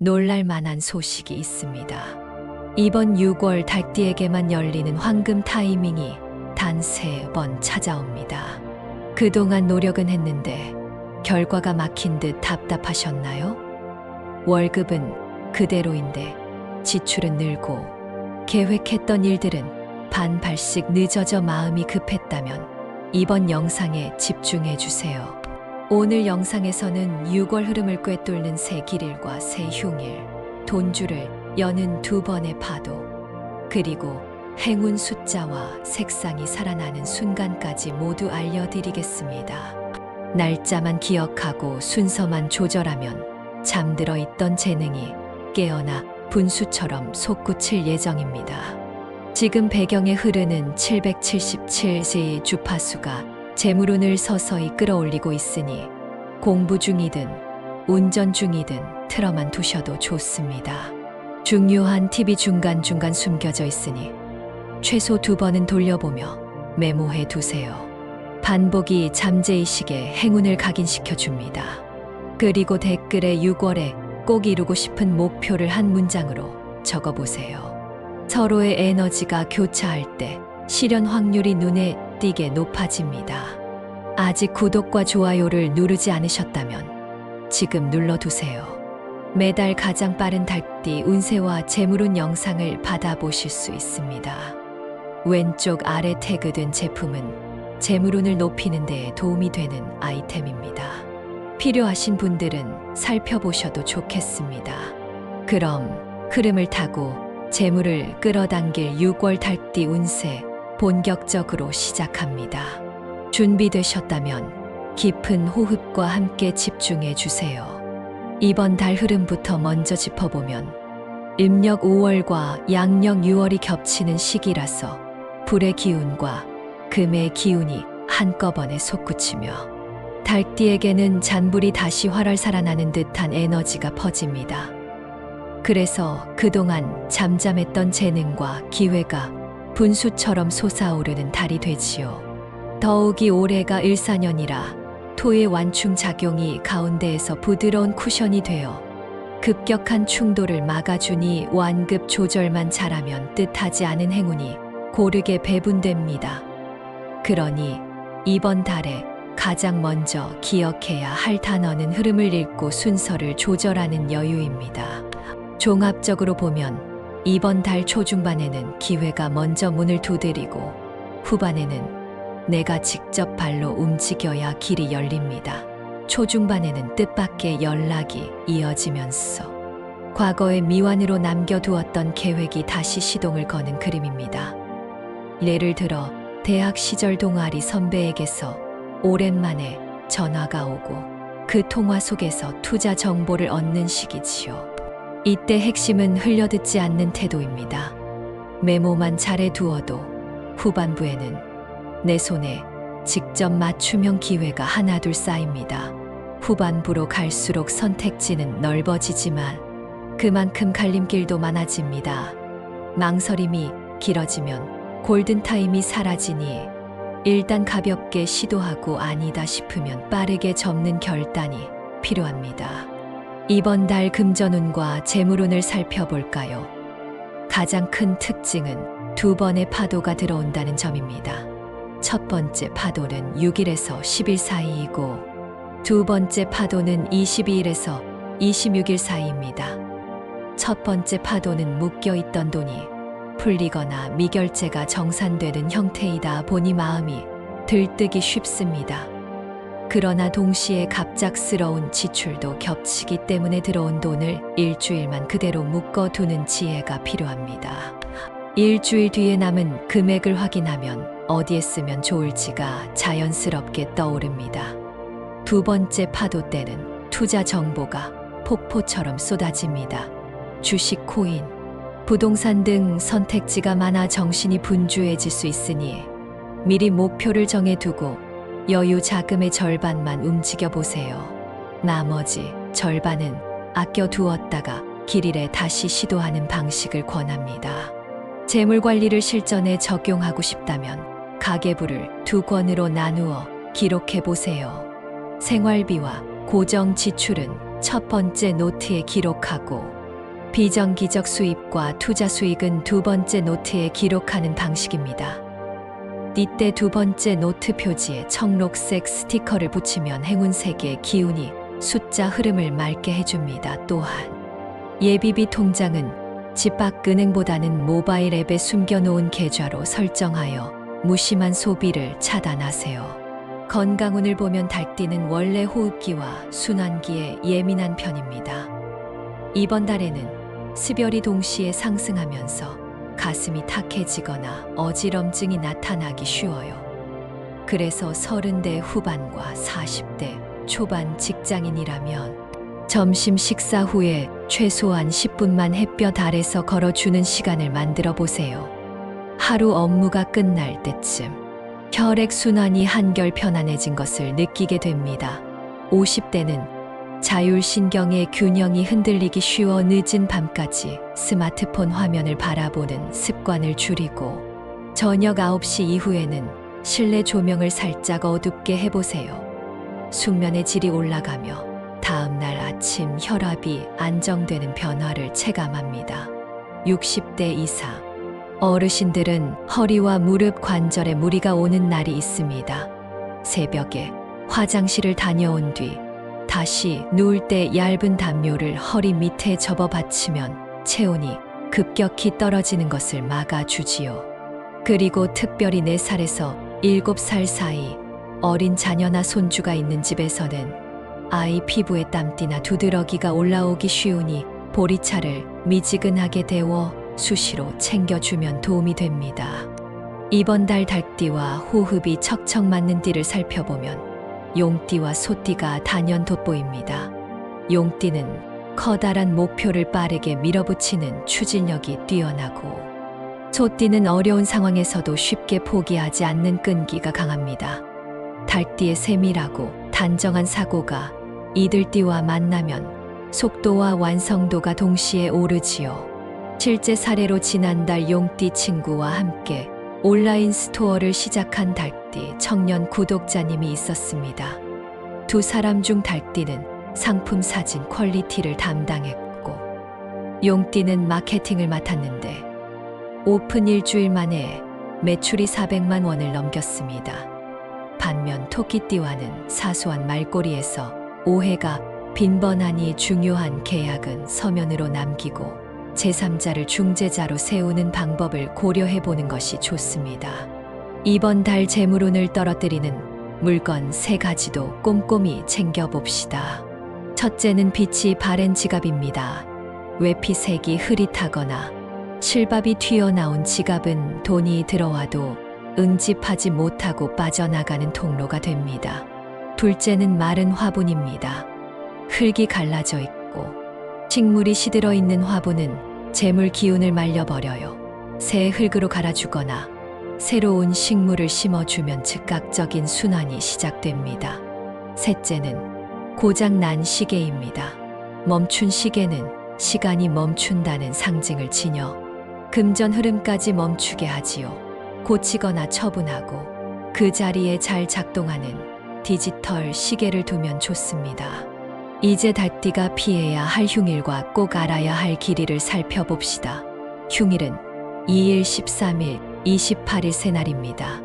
놀랄 만한 소식이 있습니다. 이번 6월 달띠에게만 열리는 황금 타이밍이 단 3번 찾아옵니다. 그동안 노력은 했는데 결과가 막힌 듯 답답하셨나요? 월급은 그대로인데 지출은 늘고 계획했던 일들은 반발씩 늦어져 마음이 급했다면 이번 영상에 집중해 주세요. 오늘 영상에서는 6월 흐름을 꿰뚫는 새 길일과 새 흉일, 돈줄을 여는 2번의 파도, 그리고 행운 숫자와 색상이 살아나는 순간까지 모두 알려드리겠습니다. 날짜만 기억하고 순서만 조절하면 잠들어 있던 재능이 깨어나 분수처럼 솟구칠 예정입니다. 지금 배경에 흐르는 777의 주파수가 재물운을 서서히 끌어올리고 있으니 공부 중이든 운전 중이든 틀어만 두셔도 좋습니다. 중요한 팁이 중간중간 숨겨져 있으니 최소 2번은 돌려보며 메모해 두세요. 반복이 잠재의식에 행운을 각인시켜 줍니다. 그리고 댓글에 6월에 꼭 이루고 싶은 목표를 한 문장으로 적어보세요. 서로의 에너지가 교차할 때 실현 확률이 눈에 띄게 높아집니다. 아직 구독과 좋아요를 누르지 않으셨다면 지금 눌러두세요. 매달 가장 빠른 달띠 운세와 재물운 영상을 받아보실 수 있습니다. 왼쪽 아래 태그된 제품은 재물운을 높이는 데 도움이 되는 아이템입니다. 필요하신 분들은 살펴보셔도 좋겠습니다. 그럼 흐름을 타고 재물을 끌어당길 6월 달띠 운세 본격적으로 시작합니다. 준비되셨다면 깊은 호흡과 함께 집중해 주세요. 이번 달 흐름부터 먼저 짚어보면 음력 5월과 양력 6월이 겹치는 시기라서 불의 기운과 금의 기운이 한꺼번에 솟구치며 달띠에게는 잔불이 다시 활활 살아나는 듯한 에너지가 퍼집니다. 그래서 그동안 잠잠했던 재능과 기회가 분수처럼 솟아오르는 달이 되지요. 더욱이 올해가 일사년이라 토의 완충 작용이 가운데에서 부드러운 쿠션이 되어 급격한 충돌을 막아주니 완급 조절만 잘하면 뜻하지 않은 행운이 고르게 배분됩니다. 그러니 이번 달에 가장 먼저 기억해야 할 단어는 흐름을 읽고 순서를 조절하는 여유입니다. 종합적으로 보면 이번 달 초중반에는 기회가 먼저 문을 두드리고 후반에는 내가 직접 발로 움직여야 길이 열립니다. 초중반에는 뜻밖의 연락이 이어지면서 과거의 미완으로 남겨두었던 계획이 다시 시동을 거는 그림입니다. 예를 들어 대학 시절 동아리 선배에게서 오랜만에 전화가 오고 그 통화 속에서 투자 정보를 얻는 시기지요. 이때 핵심은 흘려듣지 않는 태도입니다. 메모만 잘해두어도 후반부에는 내 손에 직접 맞춤형 기회가 하나둘 쌓입니다. 후반부로 갈수록 선택지는 넓어지지만 그만큼 갈림길도 많아집니다. 망설임이 길어지면 골든타임이 사라지니 일단 가볍게 시도하고 아니다 싶으면 빠르게 접는 결단이 필요합니다. 이번 달 금전운과 재물운을 살펴볼까요? 가장 큰 특징은 2번의 파도가 들어온다는 점입니다. 첫 번째 파도는 6일에서 10일 사이이고 두 번째 파도는 22일에서 26일 사이입니다. 첫 번째 파도는 묶여있던 돈이 풀리거나 미결제가 정산되는 형태이다 보니 마음이 들뜨기 쉽습니다. 그러나 동시에 갑작스러운 지출도 겹치기 때문에 들어온 돈을 일주일만 그대로 묶어두는 지혜가 필요합니다. 일주일 뒤에 남은 금액을 확인하면 어디에 쓰면 좋을지가 자연스럽게 떠오릅니다. 두 번째 파도 때는 투자 정보가 폭포처럼 쏟아집니다. 주식, 코인, 부동산 등 선택지가 많아 정신이 분주해질 수 있으니 미리 목표를 정해두고 여유 자금의 절반만 움직여 보세요. 나머지 절반은 아껴두었다가 길일에 다시 시도하는 방식을 권합니다. 재물 관리를 실전에 적용하고 싶다면 가계부를 2권으로 나누어 기록해 보세요. 생활비와 고정 지출은 첫 번째 노트에 기록하고 비정기적 수입과 투자 수익은 두 번째 노트에 기록하는 방식입니다. 이때 두 번째 노트 표지에 청록색 스티커를 붙이면 행운색의 기운이 숫자 흐름을 맑게 해줍니다. 또한 예비비 통장은 집 밖 은행보다는 모바일 앱에 숨겨놓은 계좌로 설정하여 무심한 소비를 차단하세요. 건강운을 보면 달띠는 원래 호흡기와 순환기에 예민한 편입니다. 이번 달에는 습열이 동시에 상승하면서 가슴이 탁해지거나 어지럼증이 나타나기 쉬워요. 그래서 30대 후반과 40대 초반 직장인이라면 점심 식사 후에 최소한 10분만 햇볕 아래서 걸어주는 시간을 만들어 보세요. 하루 업무가 끝날 때쯤 혈액순환이 한결 편안해진 것을 느끼게 됩니다. 50대는 자율신경의 균형이 흔들리기 쉬워 늦은 밤까지 스마트폰 화면을 바라보는 습관을 줄이고 저녁 9시 이후에는 실내 조명을 살짝 어둡게 해보세요. 숙면의 질이 올라가며 다음날 아침 혈압이 안정되는 변화를 체감합니다. 60대 이상 어르신들은 허리와 무릎 관절에 무리가 오는 날이 있습니다. 새벽에 화장실을 다녀온 뒤 다시 누울 때 얇은 담요를 허리 밑에 접어 받치면 체온이 급격히 떨어지는 것을 막아주지요. 그리고 특별히 4살에서 7살 사이 어린 자녀나 손주가 있는 집에서는 아이 피부에 땀띠나 두드러기가 올라오기 쉬우니 보리차를 미지근하게 데워 수시로 챙겨주면 도움이 됩니다. 이번 달 달띠와 호흡이 척척 맞는 띠를 살펴보면 용띠와 소띠가 단연 돋보입니다. 용띠는 커다란 목표를 빠르게 밀어붙이는 추진력이 뛰어나고 소띠는 어려운 상황에서도 쉽게 포기하지 않는 끈기가 강합니다. 달띠의 세밀하고 단정한 사고가 이들띠와 만나면 속도와 완성도가 동시에 오르지요. 실제 사례로 지난달 용띠 친구와 함께 온라인 스토어를 시작한 달띠 청년 구독자님이 있었습니다. 두 사람 중 달띠는 상품 사진 퀄리티를 담당했고 용띠는 마케팅을 맡았는데 오픈 일주일 만에 매출이 400만 원을 넘겼습니다. 반면 토끼띠와는 사소한 말꼬리에서 오해가 빈번하니 중요한 계약은 서면으로 남기고 제3자를 중재자로 세우는 방법을 고려해보는 것이 좋습니다. 이번 달 재물운을 떨어뜨리는 물건 3가지도 꼼꼼히 챙겨봅시다. 첫째는 빛이 바랜 지갑입니다. 외피색이 흐릿하거나 실밥이 튀어나온 지갑은 돈이 들어와도 응집하지 못하고 빠져나가는 통로가 됩니다. 둘째는 마른 화분입니다. 흙이 갈라져 있고 식물이 시들어 있는 화분은 재물 기운을 말려버려요. 새 흙으로 갈아주거나 새로운 식물을 심어주면 즉각적인 순환이 시작됩니다. 셋째는 고장난 시계입니다. 멈춘 시계는 시간이 멈춘다는 상징을 지녀 금전 흐름까지 멈추게 하지요. 고치거나 처분하고 그 자리에 잘 작동하는 디지털 시계를 두면 좋습니다. 이제 달띠가 피해야 할 흉일과 꼭 알아야 할 길이를 살펴봅시다. 흉일은 2일, 13일, 28일 세 날입니다.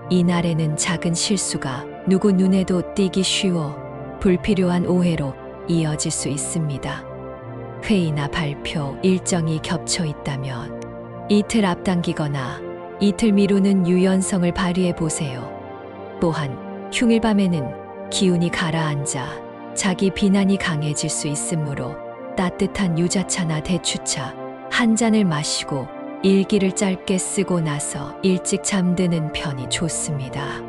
이 날에는 작은 실수가 누구 눈에도 띄기 쉬워 불필요한 오해로 이어질 수 있습니다. 회의나 발표, 일정이 겹쳐 있다면 이틀 앞당기거나 이틀 미루는 유연성을 발휘해 보세요. 또한 흉일밤에는 기운이 가라앉아 자기 비난이 강해질 수 있으므로 따뜻한 유자차나 대추차 한 잔을 마시고 일기를 짧게 쓰고 나서 일찍 잠드는 편이 좋습니다.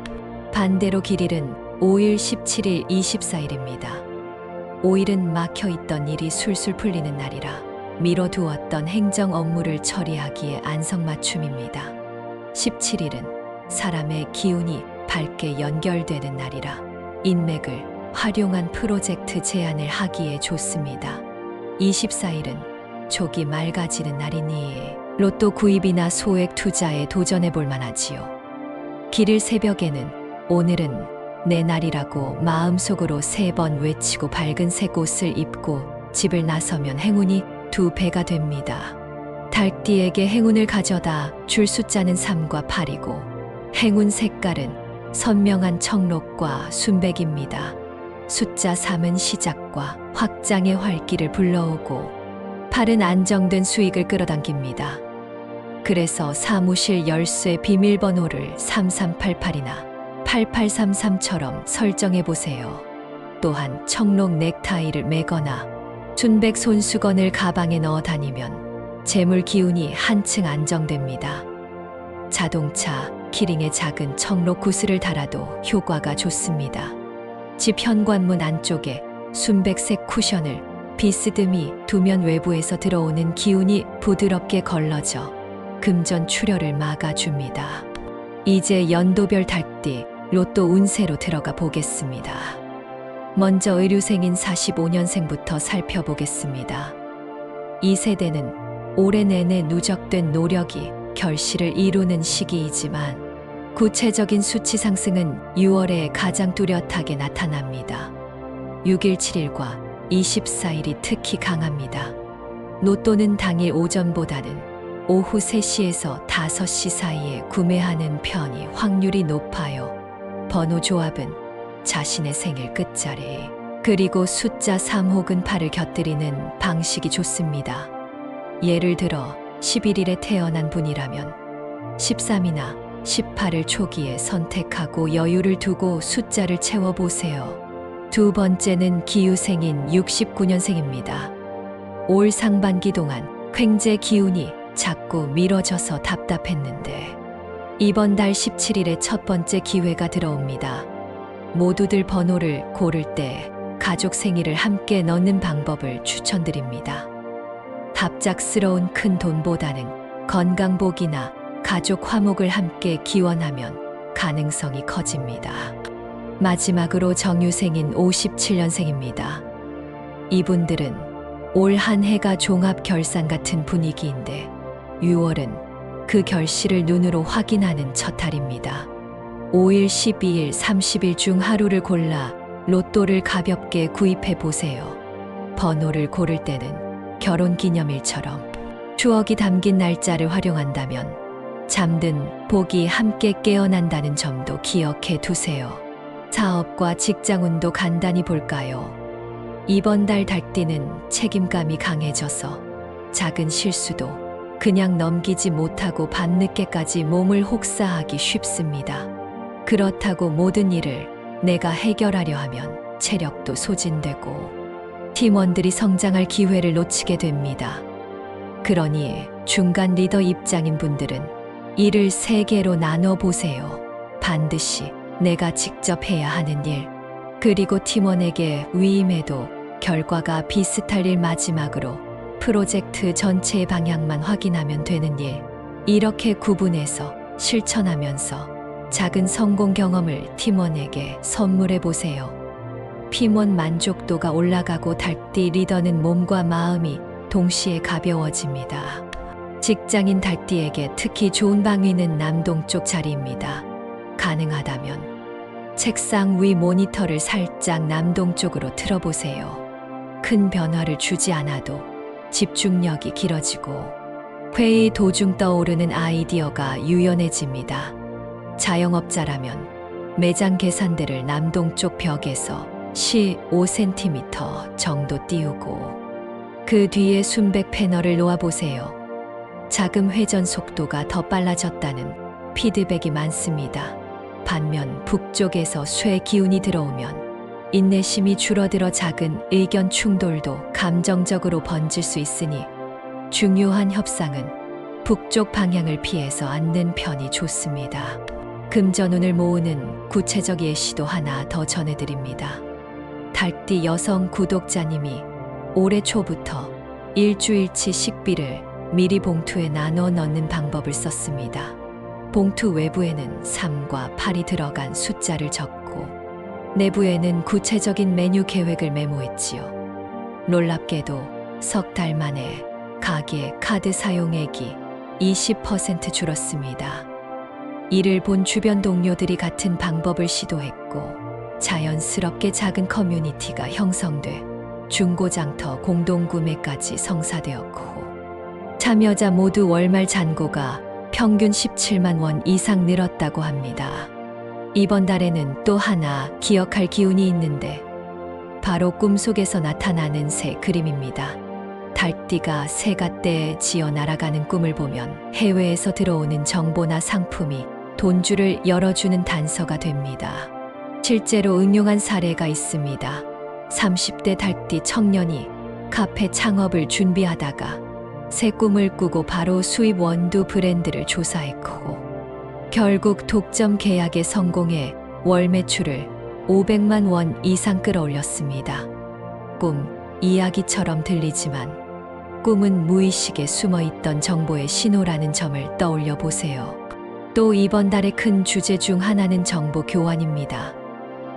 반대로 길일은 5일, 17일, 24일입니다. 5일은 막혀있던 일이 술술 풀리는 날이라 미뤄두었던 행정 업무를 처리하기에 안성맞춤입니다. 17일은 사람의 기운이 밝게 연결되는 날이라 인맥을 활용한 프로젝트 제안을 하기에 좋습니다. 24일은 촉이 맑아지는 날이니 로또 구입이나 소액 투자에 도전해 볼 만하지요. 길일 새벽에는 오늘은 내 날이라고 마음속으로 3번 외치고 밝은 색 옷을 입고 집을 나서면 행운이 2배가 됩니다. 달띠에게 행운을 가져다 줄 숫자는 3과 8이고 행운 색깔은 선명한 청록과 순백입니다. 숫자 3은 시작과 확장의 활기를 불러오고 8은 안정된 수익을 끌어당깁니다. 그래서 사무실 열쇠 비밀번호를 3388이나 8833처럼 설정해 보세요. 또한 청록 넥타이를 매거나 순백 손수건을 가방에 넣어 다니면 재물 기운이 한층 안정됩니다. 자동차, 키링에 작은 청록 구슬을 달아도 효과가 좋습니다. 집 현관문 안쪽에 순백색 쿠션을 비스듬히 두면 외부에서 들어오는 기운이 부드럽게 걸러져 금전 출혈을 막아줍니다. 이제 연도별 달띠 로또 운세로 들어가 보겠습니다. 먼저 의류생인 45년생부터 살펴보겠습니다. 이 세대는 올해 내내 누적된 노력이 결실을 이루는 시기이지만 구체적인 수치 상승은 6월에 가장 뚜렷하게 나타납니다. 6일, 7일과 24일이 특히 강합니다. 로또는 당일 오전보다는 오후 3시에서 5시 사이에 구매하는 편이 확률이 높아요. 번호 조합은 자신의 생일 끝자리 그리고 숫자 3 혹은 8을 곁들이는 방식이 좋습니다. 예를 들어 11일에 태어난 분이라면 13이나 18을 초기에 선택하고 여유를 두고 숫자를 채워보세요. 두 번째는 기유생인 69년생입니다. 올 상반기 동안 횡재 기운이 자꾸 미뤄져서 답답했는데 이번 달 17일에 첫 번째 기회가 들어옵니다. 모두들 번호를 고를 때 가족 생일을 함께 넣는 방법을 추천드립니다. 갑작스러운 큰 돈보다는 건강복이나 가족 화목을 함께 기원하면 가능성이 커집니다. 마지막으로 정유생인 57년생입니다. 이분들은 올 한 해가 종합 결산 같은 분위기인데 6월은 그 결실을 눈으로 확인하는 첫 달입니다. 5일, 12일, 30일 중 하루를 골라 로또를 가볍게 구입해 보세요. 번호를 고를 때는 결혼기념일처럼 추억이 담긴 날짜를 활용한다면 잠든 복이 함께 깨어난다는 점도 기억해 두세요. 사업과 직장운도 간단히 볼까요? 이번 달 달띠는 책임감이 강해져서 작은 실수도 그냥 넘기지 못하고 밤늦게까지 몸을 혹사하기 쉽습니다. 그렇다고 모든 일을 내가 해결하려 하면 체력도 소진되고 팀원들이 성장할 기회를 놓치게 됩니다. 그러니 중간 리더 입장인 분들은 일을 3개로 나눠 보세요. 반드시 내가 직접 해야 하는 일, 그리고 팀원에게 위임해도 결과가 비슷할 일, 마지막으로 프로젝트 전체의 방향만 확인하면 되는 일, 이렇게 구분해서 실천하면서 작은 성공 경험을 팀원에게 선물해 보세요. 팀원 만족도가 올라가고 달띠 리더는 몸과 마음이 동시에 가벼워집니다. 직장인 달띠에게 특히 좋은 방위는 남동쪽 자리입니다. 가능하다면 책상 위 모니터를 살짝 남동쪽으로 틀어보세요. 큰 변화를 주지 않아도 집중력이 길어지고 회의 도중 떠오르는 아이디어가 유연해집니다. 자영업자라면 매장 계산대를 남동쪽 벽에서 15cm 정도 띄우고 그 뒤에 순백 패널을 놓아보세요. 자금 회전 속도가 더 빨라졌다는 피드백이 많습니다. 반면 북쪽에서 쇠 기운이 들어오면 인내심이 줄어들어 작은 의견 충돌도 감정적으로 번질 수 있으니 중요한 협상은 북쪽 방향을 피해서 앉는 편이 좋습니다. 금전운을 모으는 구체적 예시도 하나 더 전해드립니다. 달띠 여성 구독자님이 올해 초부터 일주일치 식비를 미리 봉투에 나눠 넣는 방법을 썼습니다. 봉투 외부에는 3과 8이 들어간 숫자를 적고 내부에는 구체적인 메뉴 계획을 메모했지요. 놀랍게도 석 달 만에 가게 카드 사용액이 20% 줄었습니다. 이를 본 주변 동료들이 같은 방법을 시도했고 자연스럽게 작은 커뮤니티가 형성돼 중고장터 공동구매까지 성사되었고, 참여자 모두 월말 잔고가 평균 17만 원 이상 늘었다고 합니다. 이번 달에는 또 하나 기억할 기운이 있는데 바로 꿈속에서 나타나는 새 그림입니다. 달띠가 새갓대에 지어 날아가는 꿈을 보면 해외에서 들어오는 정보나 상품이 돈줄을 열어주는 단서가 됩니다. 실제로 응용한 사례가 있습니다. 30대 달띠 청년이 카페 창업을 준비하다가 새 꿈을 꾸고 바로 수입 원두 브랜드를 조사했고, 결국 독점 계약에 성공해 월 매출을 500만 원 이상 끌어올렸습니다. 꿈, 이야기처럼 들리지만 꿈은 무의식에 숨어있던 정보의 신호라는 점을 떠올려 보세요. 또 이번 달의 큰 주제 중 하나는 정보 교환입니다.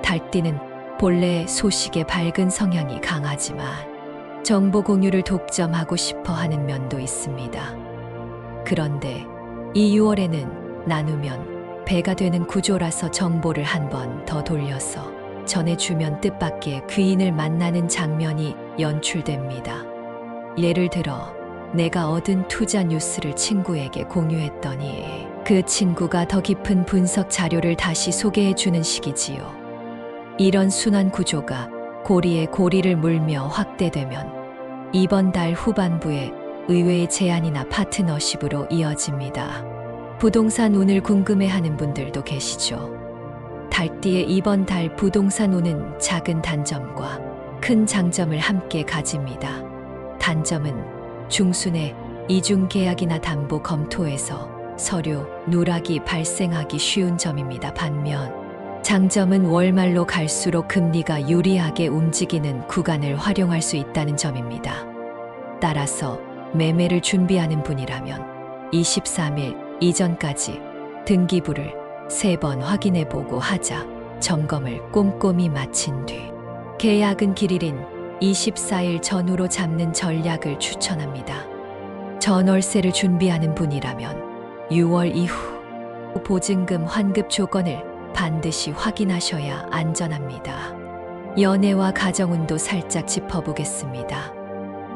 달띠는 본래 소식에 밝은 성향이 강하지만 정보 공유를 독점하고 싶어 하는 면도 있습니다. 그런데 이 6월에는 나누면 배가 되는 구조라서 정보를 한 번 더 돌려서 전해주면 뜻밖의 귀인을 만나는 장면이 연출됩니다. 예를 들어 내가 얻은 투자 뉴스를 친구에게 공유했더니 그 친구가 더 깊은 분석 자료를 다시 소개해주는 식이지요. 이런 순환 구조가 고리에 고리를 물며 확대되면 이번 달 후반부에 의외의 제안이나 파트너십으로 이어집니다. 부동산 운을 궁금해하는 분들도 계시죠. 달띠의 이번 달 부동산 운은 작은 단점과 큰 장점을 함께 가집니다. 단점은 중순에 이중 계약이나 담보 검토에서 서류, 누락이 발생하기 쉬운 점입니다. 반면 장점은 월말로 갈수록 금리가 유리하게 움직이는 구간을 활용할 수 있다는 점입니다. 따라서 매매를 준비하는 분이라면 23일 이전까지 등기부를 3번 확인해보고 하자 점검을 꼼꼼히 마친 뒤 계약은 길일인 24일 전후로 잡는 전략을 추천합니다. 전월세를 준비하는 분이라면 6월 이후 보증금 환급 조건을 반드시 확인하셔야 안전합니다. 연애와 가정운도 살짝 짚어보겠습니다.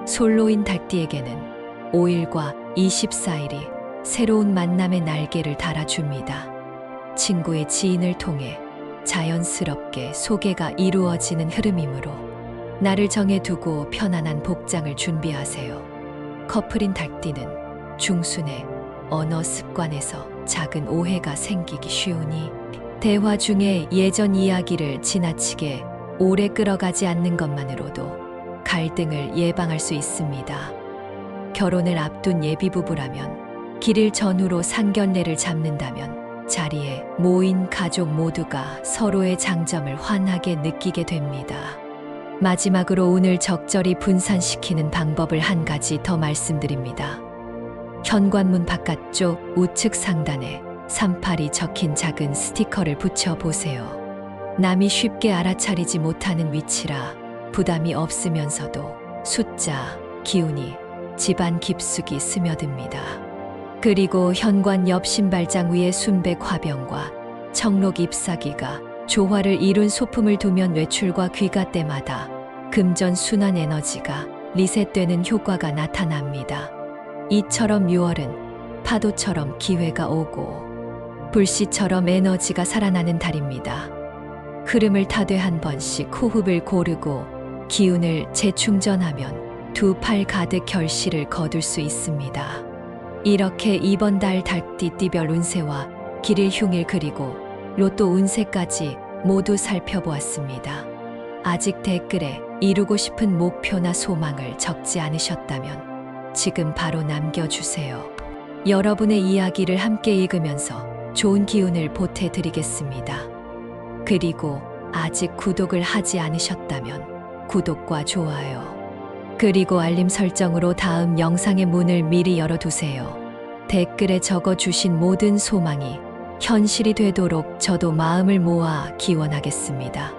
솔로인 달띠에게는 5일과 24일이 새로운 만남의 날개를 달아줍니다. 친구의 지인을 통해 자연스럽게 소개가 이루어지는 흐름이므로 날을 정해두고 편안한 복장을 준비하세요. 커플인 달띠는 중순에 언어 습관에서 작은 오해가 생기기 쉬우니 대화 중에 예전 이야기를 지나치게 오래 끌어가지 않는 것만으로도 갈등을 예방할 수 있습니다. 결혼을 앞둔 예비부부라면 길일 전후로 상견례를 잡는다면 자리에 모인 가족 모두가 서로의 장점을 환하게 느끼게 됩니다. 마지막으로 오늘 적절히 분산시키는 방법을 한 가지 더 말씀드립니다. 현관문 바깥쪽 우측 상단에 38이 적힌 작은 스티커를 붙여보세요. 남이 쉽게 알아차리지 못하는 위치라 부담이 없으면서도 숫자, 기운이 집안 깊숙이 스며듭니다. 그리고 현관 옆 신발장 위에 순백 화병과 청록 잎사귀가 조화를 이룬 소품을 두면 외출과 귀가 때마다 금전 순환 에너지가 리셋되는 효과가 나타납니다. 이처럼 6월은 파도처럼 기회가 오고 불씨처럼 에너지가 살아나는 달입니다. 흐름을 타되 한 번씩 호흡을 고르고 기운을 재충전하면 두 팔 가득 결실을 거둘 수 있습니다. 이렇게 이번 달 달띠 띠별 운세와 길일 흉일 그리고 로또 운세까지 모두 살펴보았습니다. 아직 댓글에 이루고 싶은 목표나 소망을 적지 않으셨다면 지금 바로 남겨주세요. 여러분의 이야기를 함께 읽으면서 좋은 기운을 보태드리겠습니다. 그리고 아직 구독을 하지 않으셨다면 구독과 좋아요, 그리고 알림 설정으로 다음 영상의 문을 미리 열어두세요. 댓글에 적어주신 모든 소망이 현실이 되도록 저도 마음을 모아 기원하겠습니다.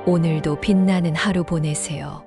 오늘도 빛나는 하루 보내세요.